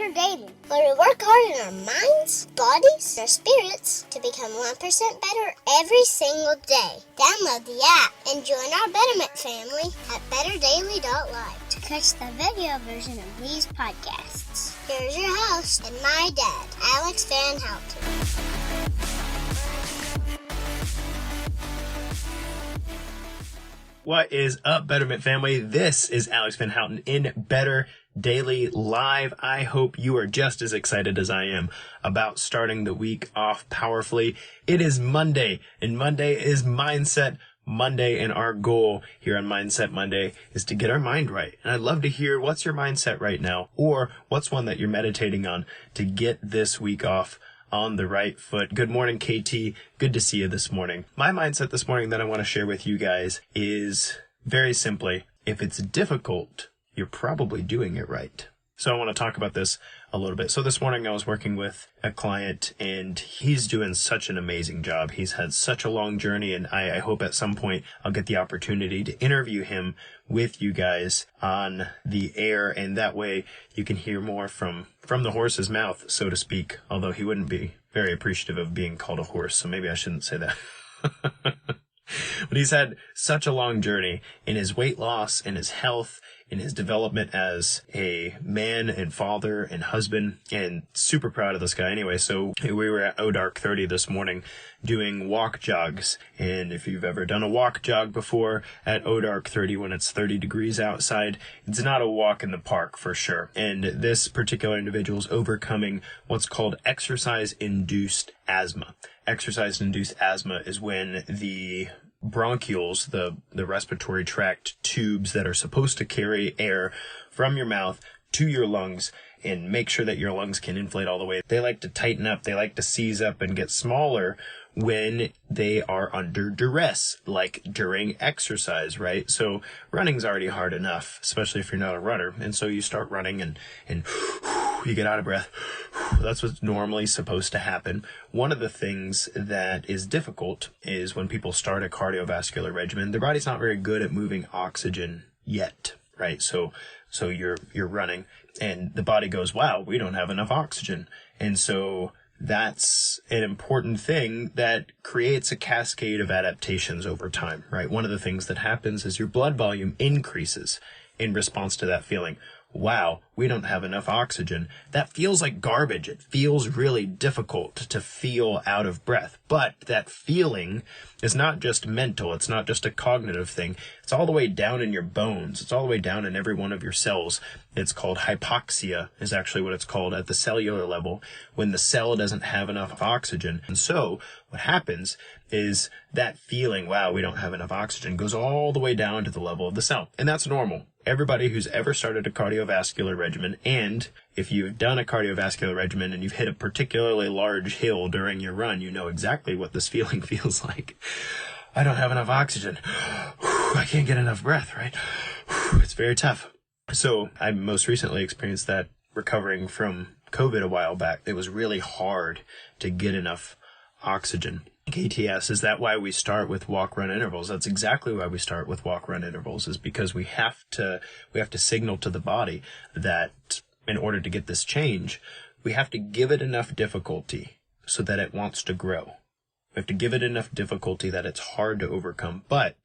better daily, where we work hard in our minds, bodies, and our spirits to become 1% better every single day. Download the app and join our Betterment family at betterdaily.life to catch the video version of these podcasts. Here's your host and my dad, Alex Van Houten. What is up, Betterment family? This is Alex Van Houten in Better Daily Live. I hope you are just as excited as I am about starting the week off powerfully. It is Monday, and Monday is Mindset Monday, and our goal here on Mindset Monday is to get our mind right. And I'd love to hear what's your mindset right now, or what's one that you're meditating on to get this week off on the right foot. Good morning, KT. Good to see you this morning. My mindset this morning that I want to share with you guys is very simply, if it's difficult, you're probably doing it right. So I want to talk about this a little bit. So this morning I was working with a client, and he's doing such an amazing job. He's had such a long journey, and I hope at some point I'll get the opportunity to interview him with you guys on the air, and that way you can hear more from the horse's mouth, so to speak, although he wouldn't be very appreciative of being called a horse, so maybe I shouldn't say that. But he's had such a long journey in his weight loss, in his health, in his development as a man and father and husband, and super proud of this guy anyway. So we were at Dark 30 this morning doing walk jogs. And if you've ever done a walk jog before at Dark 30 when it's 30 degrees outside, it's not a walk in the park for sure. And this particular individual is overcoming what's called exercise-induced asthma. Exercise-induced asthma is when the bronchioles, the respiratory tract tubes that are supposed to carry air from your mouth to your lungs and make sure that your lungs can inflate all the way, they like to tighten up, they like to seize up and get smaller when they are under duress, like during exercise, right? So running's already hard enough, especially if you're not a runner. And so you start running and you get out of breath. That's what's normally supposed to happen. One of the things that is difficult is when people start a cardiovascular regimen, their body's not very good at moving oxygen yet, right? So you're running and the body goes, wow, we don't have enough oxygen. And so that's an important thing that creates a cascade of adaptations over time, right? One of the things that happens is your blood volume increases in response to that feeling. Wow, we don't have enough oxygen. That feels like garbage. It feels really difficult to feel out of breath. But that feeling is not just mental. It's not just a cognitive thing. It's all the way down in your bones. It's all the way down in every one of your cells. It's called hypoxia, is actually what it's called at the cellular level, when the cell doesn't have enough oxygen. And so what happens is that feeling, wow, we don't have enough oxygen, goes all the way down to the level of the cell. And that's normal. Everybody who's ever started a cardiovascular regimen, and if you've done a cardiovascular regimen and you've hit a particularly large hill during your run, you know exactly what this feeling feels like. I don't have enough oxygen. I can't get enough breath, right? It's very tough. So I most recently experienced that recovering from COVID a while back. It was really hard to get enough oxygen. KTS, is that why we start with walk-run intervals? That's exactly why we start with walk-run intervals, is because we have to signal to the body that in order to get this change, we have to give it enough difficulty so that it wants to grow. We have to give it enough difficulty that it's hard to overcome, but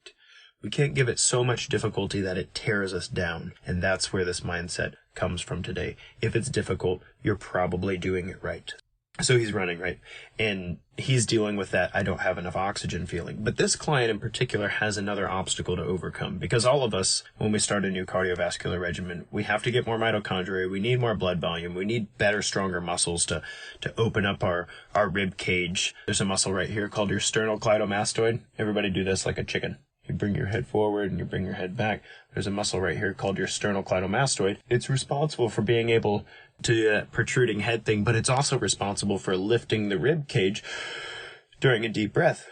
we can't give it so much difficulty that it tears us down. And that's where this mindset comes from today. If it's difficult, you're probably doing it right. So he's running, right? And he's dealing with that I don't have enough oxygen feeling. But this client in particular has another obstacle to overcome, because all of us, when we start a new cardiovascular regimen, we have to get more mitochondria, we need more blood volume, we need better, stronger muscles to open up our rib cage. There's a muscle right here called your sternocleidomastoid. Everybody do this like a chicken. You bring your head forward and you bring your head back. There's a muscle right here called your sternocleidomastoid. It's responsible for being able to do that protruding head thing, but it's also responsible for lifting the rib cage during a deep breath.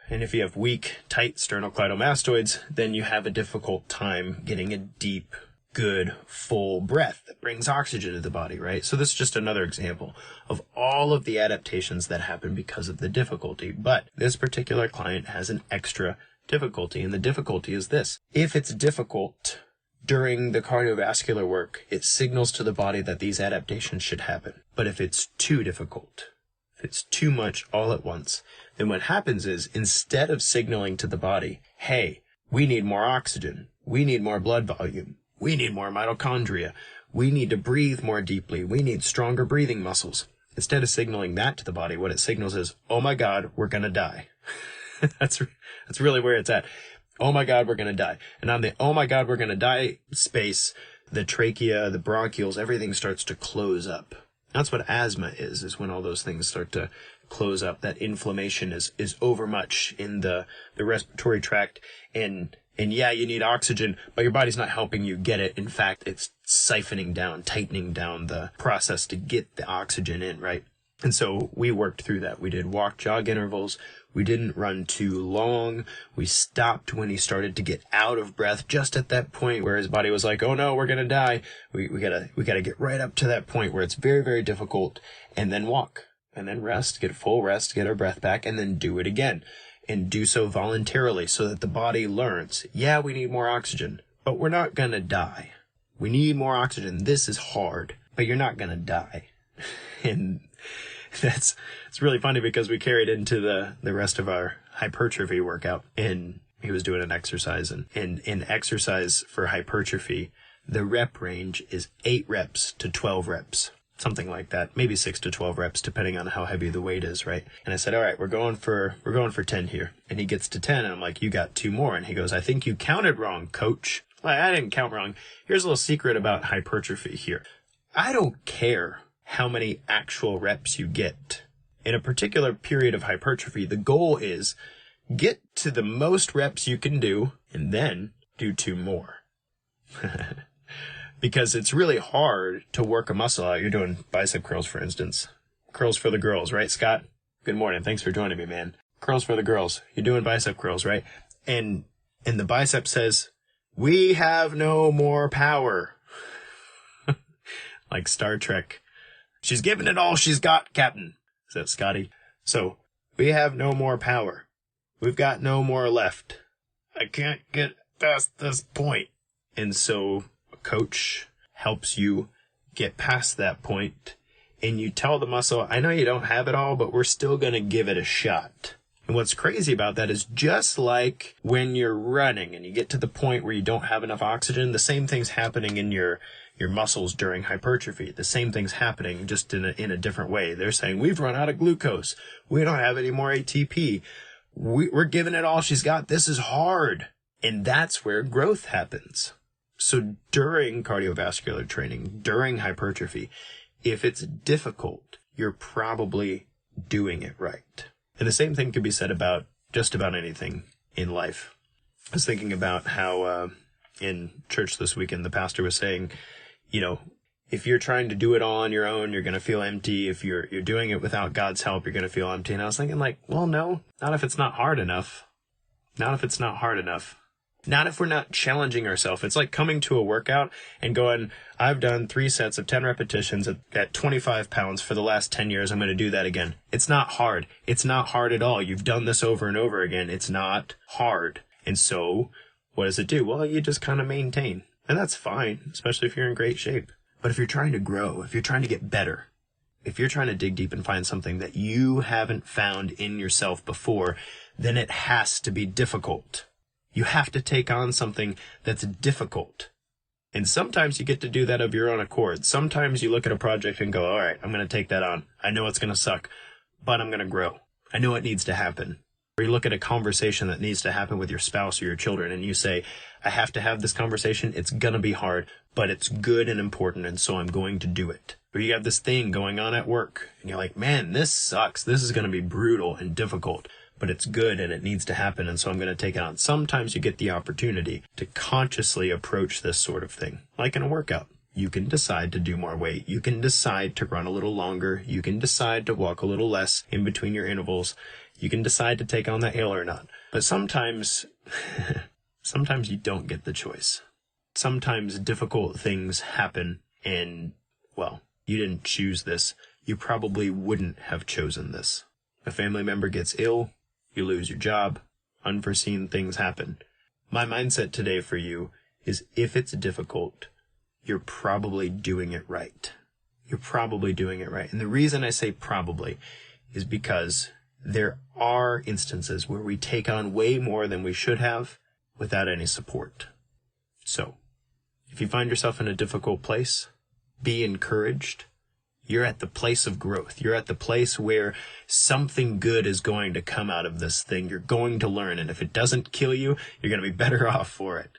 And if you have weak, tight sternocleidomastoids, then you have a difficult time getting a deep, good, full breath that brings oxygen to the body, right? So this is just another example of all of the adaptations that happen because of the difficulty. But this particular client has an extra difficulty, and the difficulty is this. If it's difficult, during the cardiovascular work, it signals to the body that these adaptations should happen. But if it's too difficult, if it's too much all at once, then what happens is, instead of signaling to the body, hey, we need more oxygen, we need more blood volume, we need more mitochondria, we need to breathe more deeply, we need stronger breathing muscles. Instead of signaling that to the body, what it signals is, oh my God, we're going to die. That's really where it's at. Oh my God, we're going to die. And on the oh my God, we're going to die space, the trachea, the bronchioles, everything starts to close up. That's what asthma is when all those things start to close up. That inflammation is overmuch in the respiratory tract. And yeah, you need oxygen, but your body's not helping you get it. In fact, it's siphoning down, tightening down the process to get the oxygen in, right? And so we worked through that. We did walk, jog intervals. We didn't run too long. We stopped when he started to get out of breath, just at that point where his body was like, oh no, we're going to die. We gotta get right up to that point where it's very, very difficult, and then walk, and then rest, get full rest, get our breath back, and then do it again, and do so voluntarily so that the body learns, yeah, we need more oxygen, but we're not going to die. We need more oxygen. This is hard, but you're not going to die. And it's really funny because we carried into the rest of our hypertrophy workout, and he was doing an exercise, and in exercise for hypertrophy, the rep range is 8 reps to 12 reps, something like that, maybe 6 to 12 reps, depending on how heavy the weight is, right? And I said, all right, we're going for 10 here. And he gets to 10, and I'm like, you got 2 more. And he goes, I think you counted wrong, coach. Like, I didn't count wrong. Here's a little secret about hypertrophy here. I don't care how many actual reps you get. In a particular period of hypertrophy, the goal is get to the most reps you can do and then do 2 more. Because it's really hard to work a muscle out. You're doing bicep curls, for instance. Curls for the girls, right, Scott? Good morning. Thanks for joining me, man. Curls for the girls. You're doing bicep curls, right? And the bicep says, we have no more power. Like Star Trek. She's giving it all she's got, Captain. Is that Scotty? So, we have no more power. We've got no more left. I can't get past this point. And so, a coach helps you get past that point, and you tell the muscle, I know you don't have it all, but we're still going to give it a shot. And what's crazy about that is, just like when you're running and you get to the point where you don't have enough oxygen, the same thing's happening in your muscles during hypertrophy. The same thing's happening, just in a different way. They're saying, we've run out of glucose. We don't have any more ATP. We're giving it all she's got. This is hard. And that's where growth happens. So during cardiovascular training, during hypertrophy, if it's difficult, you're probably doing it right. And the same thing could be said about just about anything in life. I was thinking about how in church this weekend, the pastor was saying, you know, if you're trying to do it all on your own, you're going to feel empty. If you're doing it without God's help, you're going to feel empty. And I was thinking, like, well, no, not if it's not hard enough. Not if it's not hard enough. Not if we're not challenging ourselves. It's like coming to a workout and going, I've done 3 sets of 10 repetitions at 25 pounds for the last 10 years. I'm going to do that again. It's not hard. It's not hard at all. You've done this over and over again. It's not hard. And so what does it do? Well, you just kind of maintain. And that's fine, especially if you're in great shape. But if you're trying to grow, if you're trying to get better, if you're trying to dig deep and find something that you haven't found in yourself before, then it has to be difficult. You have to take on something that's difficult. And sometimes you get to do that of your own accord. Sometimes you look at a project and go, all right, I'm going to take that on. I know it's going to suck, but I'm going to grow. I know it needs to happen. Or you look at a conversation that needs to happen with your spouse or your children, and you say, I have to have this conversation. It's going to be hard, but it's good and important, and so I'm going to do it. Or you have this thing going on at work, and you're like, man, this sucks. This is going to be brutal and difficult, but it's good and it needs to happen, and so I'm going to take it on. Sometimes you get the opportunity to consciously approach this sort of thing, like in a workout. You can decide to do more weight. You can decide to run a little longer. You can decide to walk a little less in between your intervals. You can decide to take on that hill or not. But sometimes you don't get the choice. Sometimes difficult things happen and, well, you didn't choose this. You probably wouldn't have chosen this. A family member gets ill. You lose your job. Unforeseen things happen. My mindset today for you is if it's difficult, you're probably doing it right. You're probably doing it right. And the reason I say probably is because there are instances where we take on way more than we should have without any support. So, if you find yourself in a difficult place, be encouraged. You're at the place of growth. You're at the place where something good is going to come out of this thing. You're going to learn. And if it doesn't kill you, you're going to be better off for it.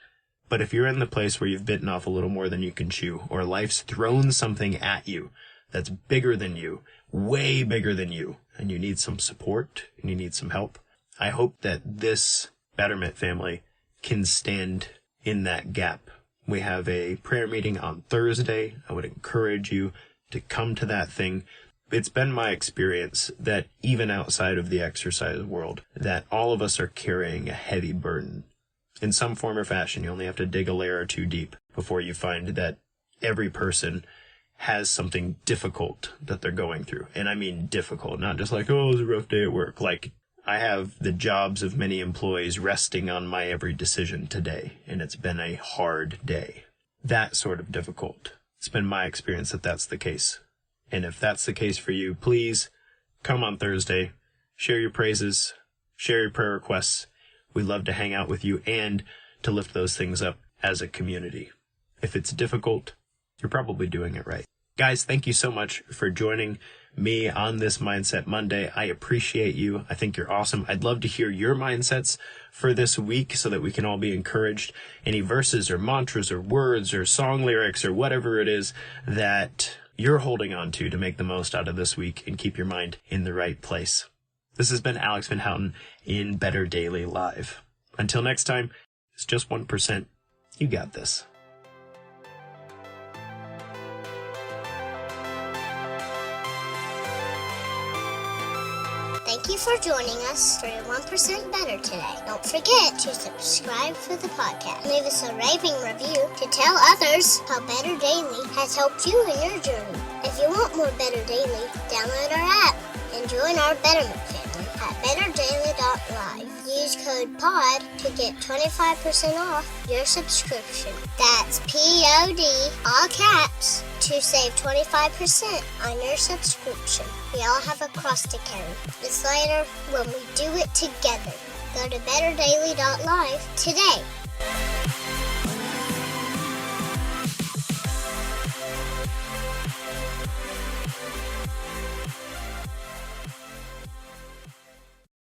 But if you're in the place where you've bitten off a little more than you can chew, or life's thrown something at you that's bigger than you, way bigger than you, and you need some support and you need some help, I hope that this Betterment family can stand in that gap. We have a prayer meeting on Thursday. I would encourage you to come to that thing. It's been my experience that even outside of the exercise world, that all of us are carrying a heavy burden. In some form or fashion, you only have to dig a layer or two deep before you find that every person has something difficult that they're going through. And I mean difficult, not just like, oh, it was a rough day at work. Like, I have the jobs of many employees resting on my every decision today, and it's been a hard day. That sort of difficult. It's been my experience that that's the case. And if that's the case for you, please come on Thursday, share your praises, share your prayer requests. We love to hang out with you and to lift those things up as a community. If it's difficult, you're probably doing it right. Guys, thank you so much for joining me on this Mindset Monday. I appreciate you. I think you're awesome. I'd love to hear your mindsets for this week so that we can all be encouraged. Any verses or mantras or words or song lyrics or whatever it is that you're holding on to make the most out of this week and keep your mind in the right place. This has been Alex Van Houten in Better Daily Live. Until next time, it's just 1%. You got this. Thank you for joining us for your 1% Better today. Don't forget to subscribe for the podcast. Leave us a raving review to tell others how Better Daily has helped you in your journey. If you want more Better Daily, download our app and join our Betterment family at betterdaily.live. Use code POD to get 25% off your subscription. That's POD, all caps, to save 25% on your subscription. We all have a cross to carry. It's lighter when we do it together. Go to betterdaily.live today.